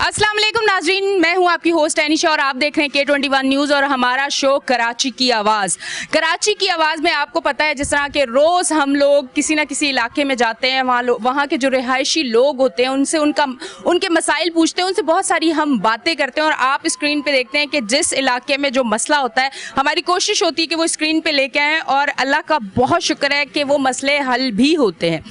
अस्सलाम वालेकुम नाजरीन, मैं हूं आपकी होस्ट एनिशा और आप देख रहे हैं K21 न्यूज़ और हमारा शो कराची की आवाज़। कराची की आवाज़ में आपको पता है जिस तरह के रोज़ हम लोग किसी ना किसी इलाके में जाते हैं, वहाँ के जो रिहायशी लोग होते हैं उनसे उनके मसाइल पूछते हैं, उनसे बहुत सारी हम बातें करते हैं और आप स्क्रीन पर देखते हैं कि जिस इलाके में जो मसला होता है हमारी कोशिश होती है कि वो स्क्रीन पर लेके आएँ और अल्लाह का बहुत शुक्र है कि वो मसले हल भी होते हैं।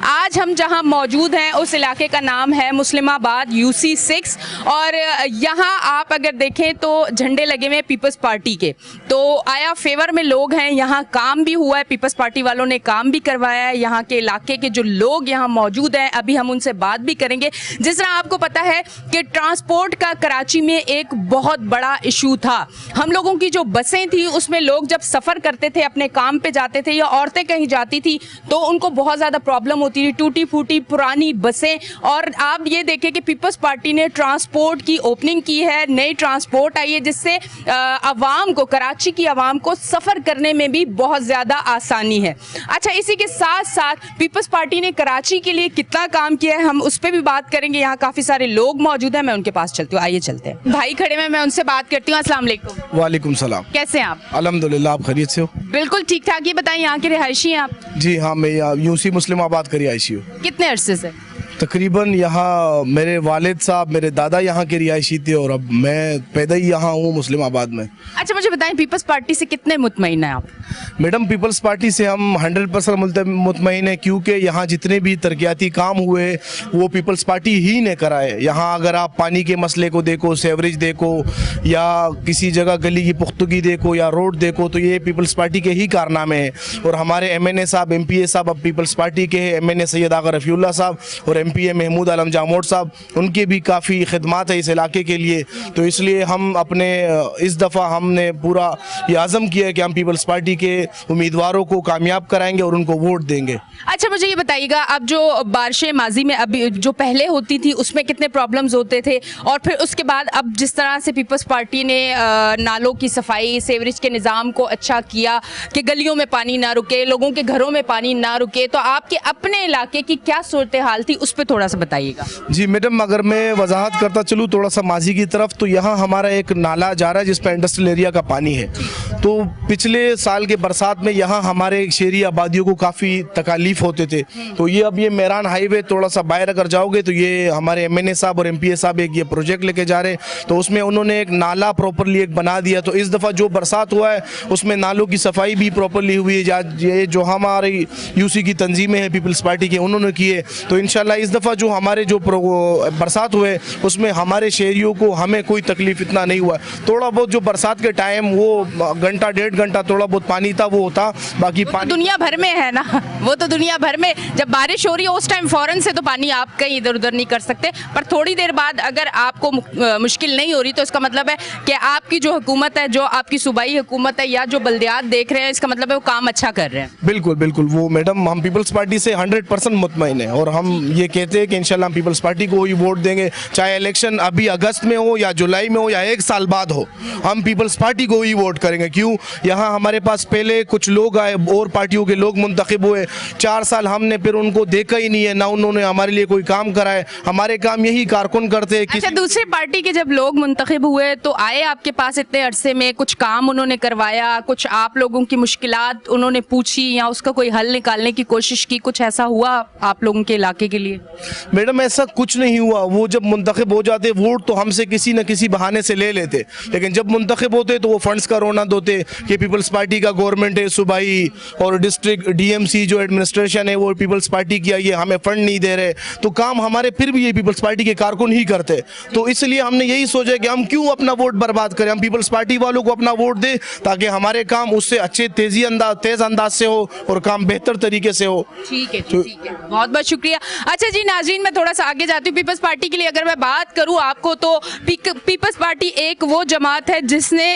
आज हम जहाँ मौजूद हैं उस इलाके का नाम है मुस्लिमाबाद UC6 और यहाँ आप अगर देखें तो झंडे लगे हुए हैं पीपल्स पार्टी के, तो आया फेवर में लोग हैं, यहाँ काम भी हुआ है, पीपल्स पार्टी वालों ने काम भी करवाया है। यहाँ के इलाके के जो लोग यहाँ मौजूद हैं अभी हम उनसे बात भी करेंगे। जिस तरह आपको पता है कि ट्रांसपोर्ट का कराची में एक बहुत बड़ा इशू था। हम लोगों की जो बसें थी उसमें लोग जब सफ़र करते थे, अपने काम पे जाते थे या औरतें कहीं जाती थी तो उनको बहुत ज़्यादा प्रॉब्लम होती थी, टूटी फूटी पुरानी बसें। और आप ये देखें कि पीपल्स पार्टी ने ट्रांसपोर्ट की ओपनिंग की है, नई ट्रांसपोर्ट आई है जिससे आवाम को, कराची की आवाम को सफ़र करने में भी बहुत ज़्यादा आसानी है। अच्छा, इसी के साथ साथ पीपल्स पार्टी ने कराची के लिए कितना काम किया है हम उस पर भी बात करेंगे। यहाँ काफ़ी सारे लोग मौजूद हैं, मैं उनके पास चलती हूँ, आइए चलते हैं। भाई खड़े में, मैं उनसे बात करती हूँ। अस्सलाम वालेकुम। वालेकुम सलाम। कैसे हैं आप? अल्हम्दुलिल्लाह, आप खैरियत से हो? बिल्कुल ठीक ठाक। ये बताएं, यहाँ के रिहायशी हैं आप? जी हाँ, मैं यहाँ UC मुस्लिमाबाद का रिहायशी हूँ। कितने अरसे से? तकरीबन यहाँ मेरे वालिद साहब, मेरे दादा यहाँ के रिहायशी थे और अब मैं पैदा ही यहाँ हूँ मुस्लिमाबाद में। अच्छा, मुझे बताएं पीपल्स पार्टी से कितने मुतमईन हैं आप? मैडम, पीपल्स पार्टी से हम 100% मुतमईन हैं क्योंकि यहाँ जितने भी तरक्याती काम हुए वो पीपल्स पार्टी ही ने कराए। यहाँ अगर आप पानी के मसले को देखो, सेवरेज देखो या किसी जगह गली की पुख्तगी देखो या रोड देखो तो ये पीपल्स पार्टी के ही कारनामे हैं। और हमारे MNA साहब, MPA साहब अब पीपल्स पार्टी के हैं। MNA सैयद आगा रफ़ीउल्लाह साहब और MPA महमूद आलम जामोट साहब, उनके भी काफ़ी खिदमात है इस इलाके के लिए। तो इसलिए हम अपने इस दफ़ा हमने पूरा ये आज़म किया है कि हम पीपल्स पार्टी के उम्मीदवारों को कामयाब कराएंगे और उनको वोट देंगे। अच्छा, मुझे ये बताइएगा, अब जो बारिशें माजी में अभी जो पहले होती थी उसमें कितने प्रॉब्लम्स होते थे और फिर उसके बाद अब जिस तरह से पीपल्स पार्टी ने नालों की सफाई, सेवरेज के निज़ाम को अच्छा किया कि गलियों में पानी ना रुके, लोगों के घरों में पानी ना रुके, तो आपके अपने इलाके की क्या सूरत हाल थी उस पर थोड़ा सा बताइएगा। जी मैडम, अगर मैं वजाहत करता चलूँ थोड़ा सा माजी की तरफ, तो यहाँ हमारा एक नाला जा रहा है जिस पर इंडस्ट्रियल एरिया का पानी है। तो पिछले साल के बरसात में यहाँ हमारे शहरी आबादियों को काफ़ी तकालीफ होते थे। तो ये अब ये मेरान हाईवे थोड़ा सा बाहर अगर जाओगे तो ये हमारे MNA साहब और MPA साहब एक ये प्रोजेक्ट लेके जा रहे हैं, तो उसमें उन्होंने एक नाला प्रॉपरली एक बना दिया। तो इस दफ़ा जो बरसात हुआ है उसमें नालों की सफाई भी प्रॉपरली हुई है। ये जो हमारी UC की तंजीमें हैं पीपल्स पार्टी के, उन्होंने किए। तो इंशाल्लाह इस दफ़ा जो हमारे जो बरसात हुए उसमें हमारे शहरियों को, हमें कोई तकलीफ इतना नहीं हुआ। थोड़ा बहुत जो बरसात के टाइम वो घंटा 1.5 घंटा थोड़ा बहुत पानी था वो होता, बाकी पानी दुनिया भर में है ना, वो तो दुनिया भर में जब बारिश हो रही है उस टाइम फ़ौरन से तो पानी आप कहीं इधर उधर नहीं कर सकते, पर थोड़ी देर बाद अगर आपको मुश्किल नहीं हो रही तो इसका मतलब है कि आपकी जो हुकूमत है, जो आपकी सूबाई हुकूमत है या जो बल्दियात देख रहे हैं, इसका मतलब है वो काम अच्छा कर रहे हैं। बिल्कुल बिल्कुल, वो मैडम हम पीपल्स पार्टी से 100% मुतमईन है और हम ये कहते हैं कि इंशाल्लाह हम पीपल्स पार्टी को ही वोट देंगे, चाहे इलेक्शन अभी अगस्त में हो या जुलाई में हो या 1 साल बाद हो, हम पीपल्स पार्टी को ही वोट करेंगे। क्यों? यहाँ हमारे पास पहले कुछ लोग आए और पार्टियों के लोग मुंतखब हुए, 4 साल हमने फिर उनको देखा ही नहीं है, ना उन्होंने हमारे लिए कोई काम कराए। हमारे काम यही कारकुन करते हैं। अच्छा, दूसरी पार्टी के जब लोग मुंतखब हुए तो आए आपके पास इतने अरसे में, कुछ काम उन्होंने करवाया, कुछ आप लोगों की मुश्किलात उन्होंने पूछी या उसका कोई हल निकालने की कोशिश की, कुछ ऐसा हुआ आप लोगों के इलाके के लिए? मैडम, ऐसा कुछ नहीं हुआ। वो जब मुंतखब हो जाते वोट तो हमसे किसी न किसी बहाने से ले लेते, लेकिन जब मुंतखब होते तो वो फंड्स का रोना दोते कि पीपल्स पार्टी का गवर्नमेंट है, सूबाई और डिस्ट्रिक्ट DMC जो एडमिनिस्ट्रेशन है वो पीपल्स पार्टी की, ये हमें फंड नहीं दे रहे। तो काम हमारे फिर भी ये पीपल्स पार्टी के कारकुन ही करते। तो इसलिए हमने यही सोचा कि हम क्यों अपना वोट बर्बाद करें, हम पीपल्स पार्टी वालों को अपना वोट दें ताकि हमारे काम उससे अच्छे तेज अंदाज से हो और काम बेहतर तरीके से हो। ठीक है, ठीक है, बहुत बहुत शुक्रिया। अच्छा जी नाज़रीन, मैं थोड़ा सा आगे जाती हूँ। पीपल्स पार्टी के लिए अगर मैं बात करूँ आपको तो पीपल्स पार्टी एक वो जमात है जिसने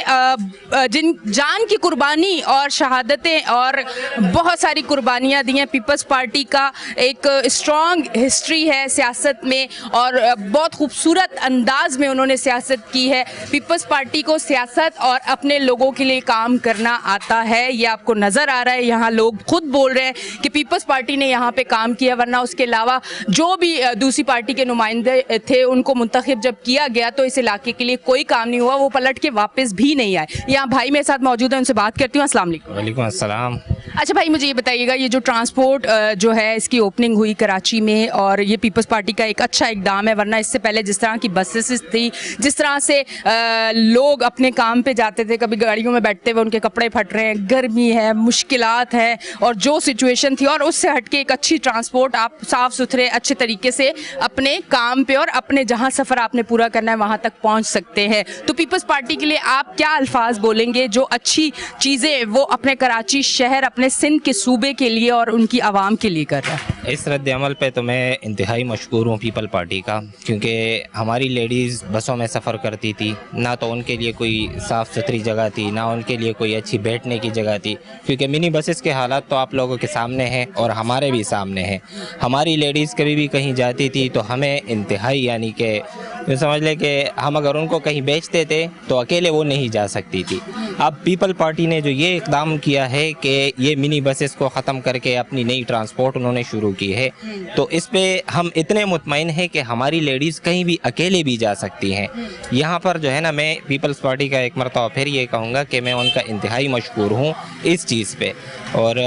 जिन जान की कुर्बानी और शहादतें और बहुत सारी कुर्बानियाँ दी हैं। पीपल्स पार्टी का एक स्ट्रॉन्ग हिस्ट्री है सियासत में और बहुत खूबसूरत अंदाज में उन्होंने सियासत की है। पीपल्स पार्टी को सियासत और अपने लोगों के लिए काम करना आता है, ये आपको नज़र आ रहा है। यहाँ लोग खुद बोल रहे हैं कि पीपल्स पार्टी ने यहाँ पे काम किया, वरना उसके अलावा जो भी दूसरी पार्टी के नुमाइंदे थे उनको मुंतखब जब किया गया तो इस इलाके के लिए कोई काम नहीं हुआ, वो पलट के वापस भी नहीं आए। यहाँ भाई मेरे साथ मौजूद है, उनसे बात करती हूँ। अस्सलाम वालेकुम। वालेकुम अस्सलाम। अच्छा भाई, मुझे ये बताइएगा, ये जो ट्रांसपोर्ट जो है इसकी ओपनिंग हुई कराची में और ये पीपल्स पार्टी का एक अच्छा इकदाम है, वरना इससे पहले जिस तरह की बसेस थी, जिस तरह से लोग अपने काम पे जाते थे, कभी गाड़ियों में बैठते हुए उनके कपड़े फट रहे हैं, गर्मी है, मुश्किलात है, और जो सिचुएशन थी, और उससे हटके एक अच्छी ट्रांसपोर्ट, आप साफ़ सुथरे अच्छे तरीके से अपने काम पे और अपने जहाँ सफ़र आपने पूरा करना है वहाँ तक पहुँच सकते हैं। तो पीपल्स पार्टी के लिए आप क्या अल्फाज बोलेंगे जो अच्छी चीज़ें वो अपने कराची शहर, अपने सिंध के सूबे के लिए और उनकी आवाम के लिए कर रहा है? इस रद्द अमल पे तो मैं इंतहाई मशकूर हूँ पीपल पार्टी का, क्योंकि हमारी लेडीज़ बसों में सफ़र करती थी, ना तो उनके लिए कोई साफ़ सुथरी जगह थी, ना उनके लिए कोई अच्छी बैठने की जगह थी, क्योंकि मिनी बसेस के हालात तो आप लोगों के सामने हैं और हमारे भी सामने हैं। हमारी लेडीज़ कभी भी कहीं जाती थी तो हमें इंतहाई, यानी कि समझ लें कि हम अगर उनको कहीं बेचते थे तो अकेले वो नहीं जा सकती थी। अब पीपल पार्टी ने जो ये इक़दाम किया है कि ये मिनी बसेस को ख़त्म करके अपनी नई ट्रांसपोर्ट उन्होंने शुरू की है, तो इस पे हम इतने मुतमईन हैं कि हमारी लेडीज़ कहीं भी अकेले भी जा सकती हैं। यहाँ पर जो है ना, मैं पीपल्स पार्टी का एक मरतबा फिर ये कहूँगा कि मैं उनका इंतहाई मशकूर हूँ इस चीज़ पे। और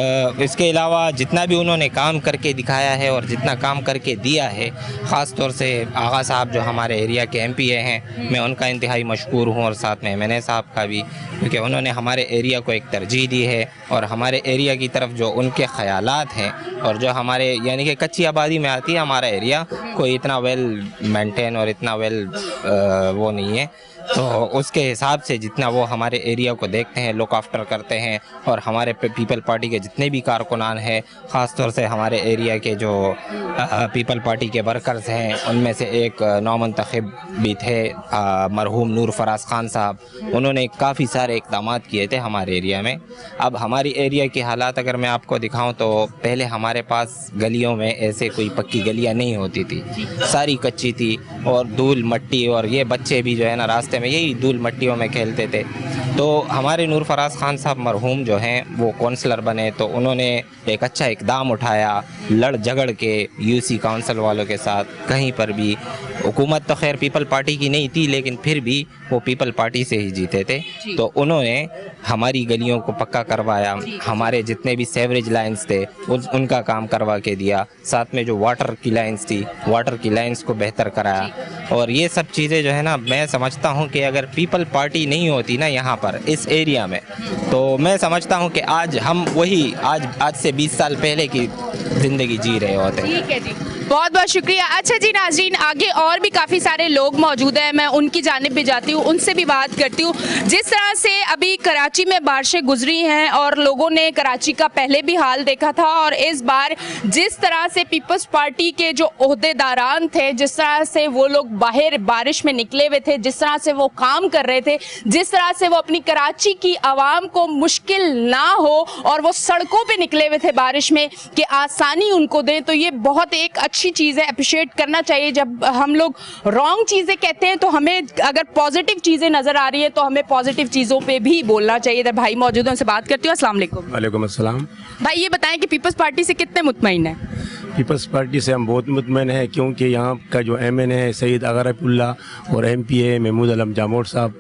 इसके अलावा जितना भी उन्होंने काम करके दिखाया है और जितना काम करके दिया है, ख़ास तौर से आगा साहब जो हमारे एरिया के MPA हैं, मैं उनका इंतहाई मशकूर हूँ, और साथ में MNA साहब का भी, क्योंकि उन्होंने हमारे एरिया को एक तरजीह दी है और हमारे एरिया की तरफ जो उनके ख़यालात हैं, और जो हमारे यानी कि कच्ची आबादी में आती है हमारा एरिया, कोई इतना वेल मेंटेन और इतना वेल वो नहीं है, तो उसके हिसाब से जितना वो हमारे एरिया को देखते हैं, लुक आफ्टर करते हैं, और हमारे पीपल पार्टी के जितने भी कारकुनान हैं, ख़ास तौर से हमारे एरिया के जो पीपल पार्टी के वर्कर्स हैं, उनमें से एक नौमंतखब भी थे मरहूम नूर फराज खान साहब, उन्होंने काफ़ी सारे इक़दाम किए थे हमारे एरिया में। अब हमारी एरिया की हालात अगर मैं आपको दिखाऊं तो पहले हमारे पास गलियों में ऐसे कोई पक्की गलियां नहीं होती थी, सारी कच्ची थी, और धूल मट्टी, और ये बच्चे भी जो है ना रास्ते में यही धूल मट्टियों में खेलते थे। तो हमारे नूर फराज खान साहब मरहूम जो हैं वो काउंसलर बने, तो उन्होंने एक अच्छा इक़दाम उठाया, लड़ झगड़ के UC काउंसिल वालों के साथ, कहीं पर भी हुकूमत तो खैर पीपल पार्टी की नहीं थी, लेकिन फिर भी वो पीपल पार्टी से ही जीते थे, तो उन्होंने हमारी गलियों को पक्का करवाया, हमारे जितने भी सेवरेज लाइन्स थे उनका काम करवा के दिया, साथ में जो वाटर की लाइन्स थी, वाटर की लाइन्स को बेहतर कराया। और ये सब चीज़ें जो है ना, मैं समझता हूँ कि अगर पीपल पार्टी नहीं होती ना यहाँ पर इस एरिया में, तो मैं समझता हूँ कि आज हम वही आज से 20 साल पहले की ज़िंदगी जी रहे होते। ठीक है जी, बहुत बहुत शुक्रिया। अच्छा जी नाज़रीन, आगे और भी काफ़ी सारे लोग मौजूद हैं, मैं उनकी जानिब भी जाती हूँ, उनसे भी बात करती हूँ। जिस तरह से अभी कराची में बारिशें गुजरी हैं और लोगों ने कराची का पहले भी हाल देखा था, और इस बार जिस तरह से पीपल्स पार्टी के जो ओहदेदारान थे, जिस तरह से वो लोग बाहर बारिश में निकले हुए थे, जिस तरह से वो काम कर रहे थे, जिस तरह से वो अपनी कराची की आवाम को मुश्किल ना हो और वो सड़कों पे निकले हुए थे बारिश में कि आसानी उनको दें, तो ये बहुत एक अच्छी चीज़ है, अप्रिशिएट करना चाहिए। जब हम लोग रॉन्ग चीज़ें कहते हैं तो हमें अगर पॉजिटिव चीज़ें नज़र आ रही है तो हमें पॉजिटिव चीज़ों पे भी बोलना चाहिए। इधर भाई मौजूद हैं, उनसे बात करती हूँ। अस्सलाम वालेकुम। वालेकुम अस्सलाम। भाई ये बताएं कि पीपल्स पार्टी से कितने मुतमईन हैं? पीपल्स पार्टी से हम बहुत मुतमईन हैं, क्योंकि यहाँ का जो MNA है सईद अगरपुल्ला और MPA महमूद आलम जामोर साहब,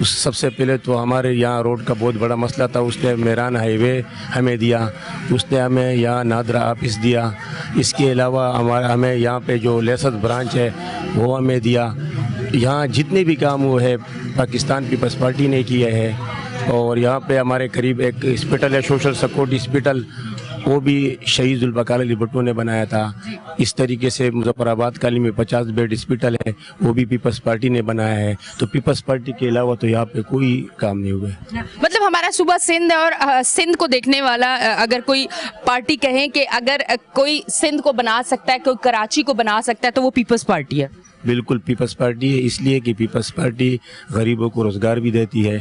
उस सबसे पहले तो हमारे यहाँ रोड का बहुत बड़ा मसला था, उसने मेरान हाईवे हमें दिया, उसने हमें यहाँ नादरा ऑफिस दिया, इसके अलावा हमें यहाँ पे जो लेसत ब्रांच है वो हमें दिया। यहाँ जितने भी काम हुए हैं पाकिस्तान पीपल्स पार्टी ने किए हैं, और यहाँ पे हमारे करीब एक हॉस्पिटल है, सोशल सपोर्ट हॉस्पिटल, वो भी शहीद जुल्फ़िकार अली भुट्टो ने बनाया था। इस तरीके से मुज़फ़्फ़राबाद कॉलोनी में 50 बेड हॉस्पिटल है, वो भी पीपल्स पार्टी ने बनाया है। तो पीपल्स पार्टी के अलावा तो यहाँ पे कोई काम नहीं हुआ। मतलब हमारा सूबा सिंध और सिंध को देखने वाला अगर कोई पार्टी कहें कि अगर कोई सिंध को बना सकता है, कोई कराची को बना सकता है, तो वो पीपल्स पार्टी है। बिल्कुल पीपल्स पार्टी है, इसलिए कि पीपल्स पार्टी गरीबों को रोज़गार भी देती है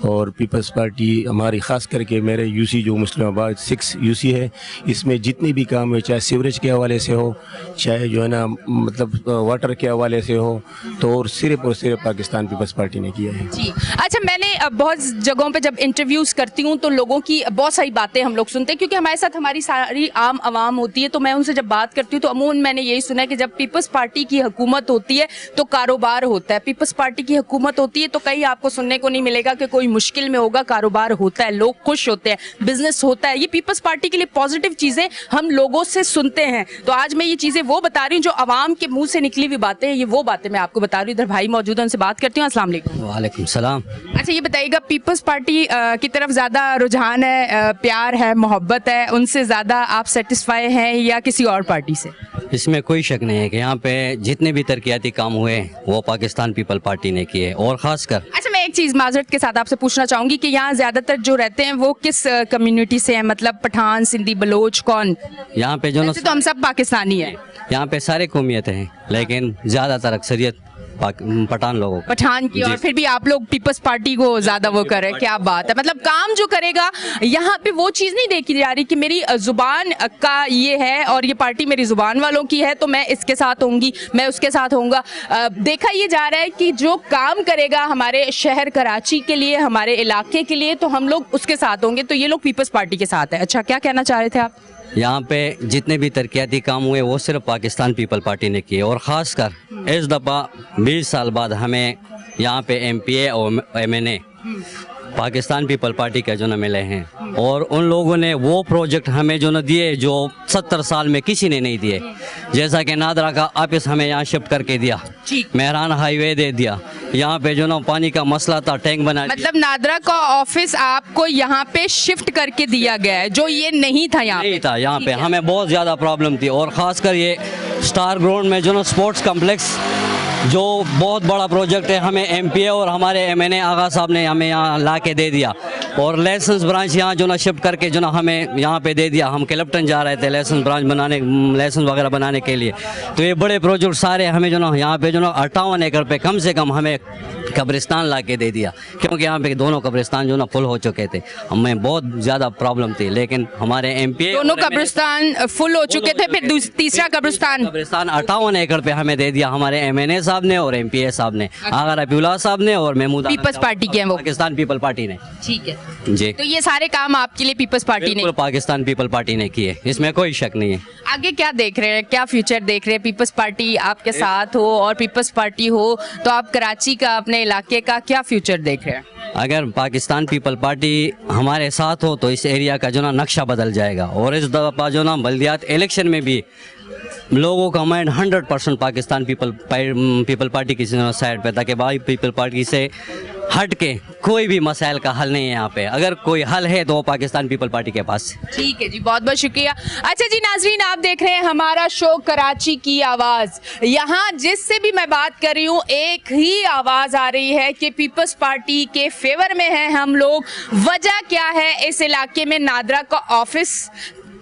और पीपल्स पार्टी हमारी ख़ास करके मेरे यूसी जो मुस्लिमाबाद 6 यूसी है, इसमें जितने भी काम है, चाहे सीवरेज के हवाले से हो, चाहे जो है ना मतलब वाटर के हवाले से हो, तो और सिर्फ पाकिस्तान पीपल्स पार्टी ने किया है। जी अच्छा, मैंने बहुत जगहों पे जब इंटरव्यूज़ करती हूँ तो लोगों की बहुत सारी बातें हम लोग सुनते हैं, क्योंकि हमारे साथ हमारी सारी आम आवाम होती है, तो मैं उनसे जब बात करती हूँ तो अमूमन मैंने यही सुना है कि जब पीपल्स पार्टी की हुकूमत होती है तो कारोबार होता है, पीपल्स पार्टी की हुकूमत होती है तो कहीं आपको सुनने को नहीं मिलेगा कि कोई मुश्किल में होगा, कारोबार होता है, लोग खुश होते हैं, बिजनेस होता है। ये पीपल्स पार्टी के लिए पॉजिटिव चीज़ें हम लोगों से सुनते हैं। तो आज मैं ये चीज़ें वो बता रही हूँ जो आवाम के मुंह से निकली हुई बातें हैं, ये वो बातें मैं आपको बता रही हूँ। इधर भाई मौजूद है, उनसे बात करती हूँ। अस्सलाम वालेकुम। वालेकुम सलाम। अच्छा ये बताइएगा, पीपल्स पार्टी की तरफ ज़्यादा रुझान है, प्यार है, मोहब्बत है, उनसे ज़्यादा आप सेटिस्फाई हैं या किसी और पार्टी से? इसमें कोई शक नहीं है कि यहाँ पे जितने भी तरक्याती काम हुए वो पाकिस्तान पीपल पार्टी ने किए, और ख़ासकर अच्छा मैं एक चीज़ माजरत के साथ आपसे पूछना चाहूँगी कि यहाँ ज़्यादातर जो रहते हैं वो किस कम्युनिटी से हैं, मतलब पठान, सिंधी, बलोच, कौन? यहाँ पे जो वैसे तो हम सब पाकिस्तानी हैं। यहाँ पे सारे कौमियत हैं, लेकिन ज़्यादातर अक्सरियत पठान लोगों को। पठान की, और फिर भी आप लोग पीपल्स पार्टी को ज़्यादा वो करें, क्या बात है। मतलब काम जो करेगा यहाँ पे वो चीज़ नहीं देखी जा रही कि मेरी ज़ुबान का ये है और ये पार्टी मेरी ज़ुबान वालों की है तो मैं इसके साथ होंगी, मैं उसके साथ होऊंगा। देखा ये जा रहा है कि जो काम करेगा हमारे शहर कराची के लिए, हमारे इलाके के लिए, तो हम लोग उसके साथ होंगे। तो ये लोग पीपल्स पार्टी के साथ है। अच्छा क्या कहना चाह रहे थे आप? यहाँ पे जितने भी तरक्याती काम हुए वो सिर्फ पाकिस्तान पीपल पार्टी ने किए, और ख़ासकर इस दफ़ा 20 साल बाद हमें यहाँ पे MPA और MNA पाकिस्तान पीपल पार्टी के जो न मिले हैं, और उन लोगों ने वो प्रोजेक्ट हमें जो न दिए जो 70 साल में किसी ने नहीं दिए। जैसा कि नादरा का ऑफिस हमें यहाँ शिफ्ट करके दिया, मेहरान हाईवे दे दिया, यहाँ पे जो ना पानी का मसला था टैंक बना, मतलब नादरा का ऑफिस आपको यहाँ पे शिफ्ट करके दिया गया है, जो ये नहीं था यहाँ नहीं था। यहाँ पे हमें बहुत ज़्यादा प्रॉब्लम थी, और ख़ासकर ये स्टार ग्राउंड में जो ना स्पोर्ट्स कम्प्लेक्स जो बहुत बड़ा प्रोजेक्ट है, हमें MPA और हमारे MNA आगा साहब ने हमें यहाँ ला के दे दिया, और लाइसेंस ब्रांच यहाँ जो ना शिफ्ट करके जो ना हमें यहाँ पे दे दिया। हम क्लिफ्टन जा रहे थे लाइसेंस ब्रांच बनाने, लाइसेंस वगैरह बनाने के लिए। तो ये बड़े प्रोजेक्ट सारे हमें जो ना यहाँ पे जो ना 58 एकड़ पे कम से कम हमें कब्रिस्तान ला के दे दिया, क्योंकि यहाँ पे दोनों कब्रिस्तान जो ना फुल हो चुके थे, हमें बहुत ज़्यादा प्रॉब्लम थी। लेकिन हमारे MPA दोनों कब्रिस्तान फुल हो चुके थे, फिर तीसरा कब्रिस्तान 58 एकड़ पे हमें दे दिया हमारे MNA साहब ने और MPA साहब ने, आगा रफीउल्लाह साहब ने और महमूद पीपल्स पार्टी के हैं वो, पाकिस्तान पीपल पार्टी ने। ठीक है जी, तो ये सारे काम आपके लिए पीपल्स पार्टी ने, बिल्कुल पाकिस्तान पीपल पार्टी ने किए, इसमें कोई शक नहीं है। आगे क्या देख रहे हैं, क्या फ्यूचर देख रहे हैं? पीपल्स पार्टी आपके साथ हो और पीपल्स पार्टी हो तो आप कराची का, अपने इलाके का क्या फ्यूचर देख रहे हैं? अगर पाकिस्तान पीपल पार्टी हमारे साथ हो तो इस एरिया का जो ना नक्शा बदल जाएगा, और इस दफ़ा जो ना बल्दियात इलेक्शन में भी लोगों का माइंड 100% पाकिस्तान पीपल पार्टी की साइड पे था कि भाई पीपल पार्टी से हट के कोई भी मसाइल का हल नहीं है यहाँ पे, अगर कोई हल है तो वो पाकिस्तान पीपल पार्टी के पास। ठीक है जी, बहुत बहुत शुक्रिया। अच्छा जी नाजरीन, आप देख रहे हैं हमारा शो कराची की आवाज़। यहाँ जिससे भी मैं बात कर रही हूँ एक ही आवाज़ आ रही है कि पीपल्स पार्टी के फेवर में हैं हम लोग। वजह क्या है? इस इलाके में नादरा का ऑफिस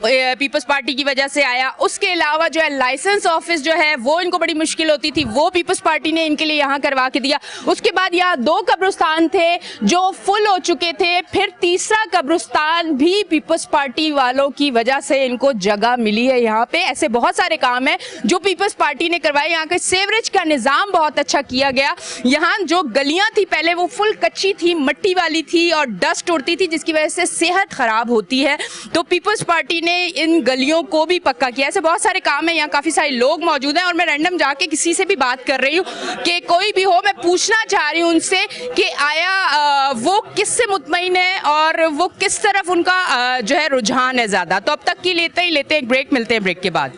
पीपल्स पार्टी की वजह से आया, उसके अलावा जो है लाइसेंस ऑफिस जो है वो इनको बड़ी मुश्किल होती थी, वो पीपल्स पार्टी ने इनके लिए यहाँ करवा के दिया। उसके बाद यहाँ 2 कब्रिस्तान थे जो फुल हो चुके थे, फिर तीसरा कब्रिस्तान भी पीपल्स पार्टी वालों की वजह से इनको जगह मिली है यहाँ पे। ऐसे बहुत सारे काम हैं जो पीपल्स पार्टी ने करवाए। यहाँ के सीवरेज का निज़ाम बहुत अच्छा किया गया। यहाँ जो गलियाँ थी पहले वो फुल कच्ची थी, मट्टी वाली थी और डस्ट उड़ती थी जिसकी वजह से सेहत ख़राब होती है, तो पीपल्स पार्टी ने इन गलियों को भी पक्का किया। ऐसे बहुत सारे काम हैं। यहाँ काफ़ी सारे लोग मौजूद हैं और मैं रैंडम जाके किसी से भी बात कर रही हूँ कि कोई भी हो, मैं पूछना चाह रही हूँ उनसे कि आया वो किससे मुतमईन है और वो किस तरफ उनका जो है रुझान है ज़्यादा। तो अब तक की लेते हैं एक ब्रेक, मिलते हैं ब्रेक के बाद।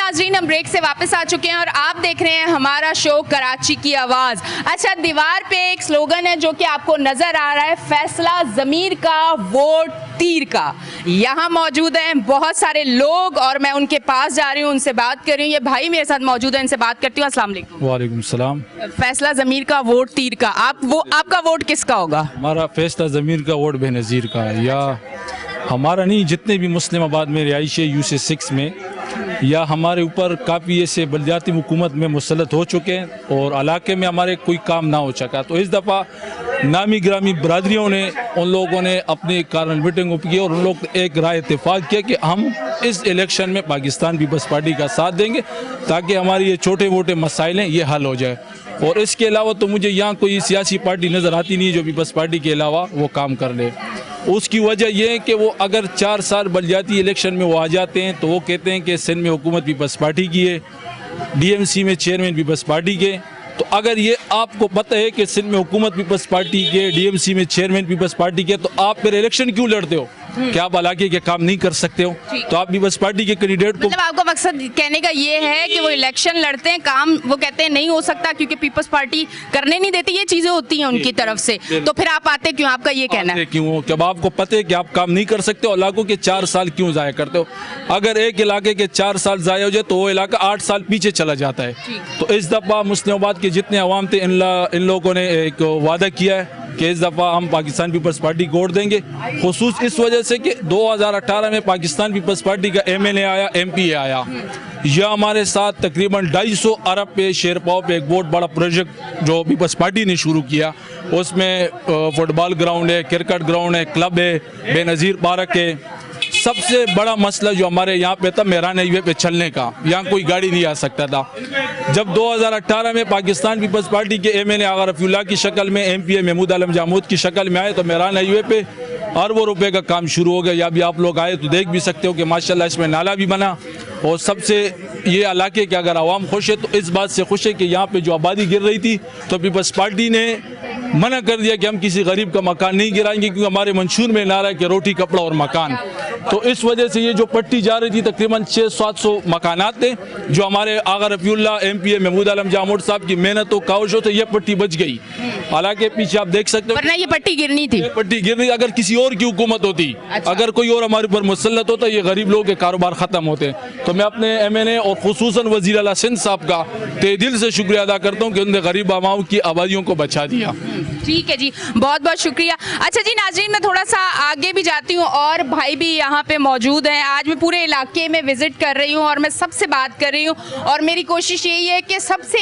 नाजरीन, हम ब्रेक से वापस आ चुके हैं और आप देख रहे हैं हमारा शो कराची की आवाज़। अच्छा, दीवार पे एक स्लोगन है जो कि आपको नज़र आ रहा है, फैसला ज़मीर का, वोट तीर का। यहाँ मौजूद हैं बहुत सारे लोग और मैं उनके पास जा रही हूँ, उनसे बात कर रही हूँ। ये भाई मेरे साथ मौजूद है, इनसे बात करती हूँ। अस्सलाम वालेकुम। वालेकुम सलाम। फैसला ज़मीर का, वोट तीर का, आपका वोट किसका होगा? हमारा फैसला ज़मीर का, वोट बेनज़ीर का, या हमारा नहीं, जितने भी मुस्लिमाबाद में रिहाइश है UC 6 में, या हमारे ऊपर काफ़ी ऐसे बलदियाती हुकूमत में मुसलत हो चुके हैं और इलाके में हमारे कोई काम ना हो सका। तो इस दफ़ा नामी ग्रामी बरादरियों ने, उन लोगों ने अपनी कारण मीटिंग की और उन लोग ने एक राय इत्तेफाक किया कि हम इस इलेक्शन में पाकिस्तान पीपल्स पार्टी का साथ देंगे ताकि हमारे ये छोटे मोटे मसाइल हैं ये हल हो जाए। और इसके अलावा तो मुझे यहाँ कोई सियासी पार्टी नज़र आती नहीं जो पीपल्स पार्टी के अलावा वो काम कर ले। उसकी वजह यह है कि वो अगर 4 साल बलदियाती इलेक्शन में वो आ जाते हैं तो वो कहते हैं कि सिंध में हुकूमत पीपल्स पार्टी की है, DMC में चेयरमैन पीपल्स पार्टी के। तो अगर ये आपको पता है कि सिंध में हुकूमत पीपल्स पार्टी के, DMC में चेयरमैन पीपल्स पार्टी के, तो आप फिर इलेक्शन क्यों लड़ते हो? क्या आप इलाके के काम नहीं कर सकते हो? तो आप पीपल्स पार्टी के कैंडिडेट को, मतलब आपका मकसद कहने का ये है कि वो इलेक्शन लड़ते हैं, काम वो कहते हैं नहीं हो सकता क्योंकि पीपल्स पार्टी करने नहीं देती, ये चीजें होती हैं उनकी तरफ से, तो फिर आप आते क्यों? आपका ये कहना है क्यों? जब आपको पता है कि आप काम नहीं कर सकते हो, इलाकों के 4 साल क्यों ज़ाया करते हो? अगर एक इलाके के 4 साल ज़ाया हो जाए तो वो इलाका 8 साल पीछे चला जाता है। तो इस दफ़ा मुस्लिमाबाद के जितने अवाम थे, इन लोगों ने एक वादा किया है कि इस दफ़ा हम पाकिस्तान पीपल्स पार्टी को वोट देंगे, खुसूस इस वजह से कि 2018 में पाकिस्तान पीपल्स पार्टी का MNA आया, MPA आया। यह हमारे साथ तकरीबन 250 अरब पे शेरपाव पे एक बहुत बड़ा प्रोजेक्ट जो पीपल्स पार्टी ने शुरू किया, उसमें फुटबॉल ग्राउंड है, क्रिकेट ग्राउंड है, क्लब है, बेनज़ीर पार्क है। सबसे बड़ा मसला जो हमारे यहाँ पे था, मेहरान हाईवे पे चलने का, यहाँ कोई गाड़ी नहीं आ सकता था। जब 2018 में पाकिस्तान पीपल्स पार्टी के MNA आगा रफ़ीउल्लाह की शक्ल में, MPA महमूद आलम जामूद की शक्ल में आए तो मेहरान हाईवे पे अरबों रुपए का काम शुरू हो गया। या भी आप लोग आए तो देख भी सकते हो कि माशाल्लाह इसमें नाला भी बना। और सबसे ये इलाके के अगर आवाम खुश है तो इस बात से खुश है कि यहाँ पे जो आबादी गिर रही थी तो पीपल्स पार्टी ने मना कर दिया कि हम किसी गरीब का मकान नहीं गिराएंगे, क्योंकि हमारे मंशूर में नारा है कि रोटी, कपड़ा और मकान। तो इस वजह से ये जो पट्टी जा रही थी, तकरीबन 600-700 मकानात थे जो हमारे आगा रफ़ीउल्लाह, MPA महमूद आलम जामूद साहब की मेहनत और काविशों से ये पट्टी बच गई। हालांकि पीछे आप देख सकते हो, वरना ये पट्टी गिरनी थी। पट्टी गिरनी अगर किसी और की हुकूमत होती, अगर कोई और हमारे ऊपर मुसल्लत होता, ये गरीब लोगों के कारोबार खत्म होते। तो मैं अपने MNA और खुसूसन वज़ीर आला सिंध साहब का तहे दिल से शुक्रिया अदा करता हूँ कि उन्होंने गरीब आवाम की आबादियों को बचा दिया। ठीक है जी, बहुत बहुत शुक्रिया। अच्छा जी नाज़रीन, मैं थोड़ा सा आगे भी जाती हूँ और भाई भी यहाँ पे मौजूद हैं। आज मैं पूरे इलाके में विजिट कर रही हूँ और मैं सबसे बात कर रही हूँ और मेरी कोशिश यही है कि सबसे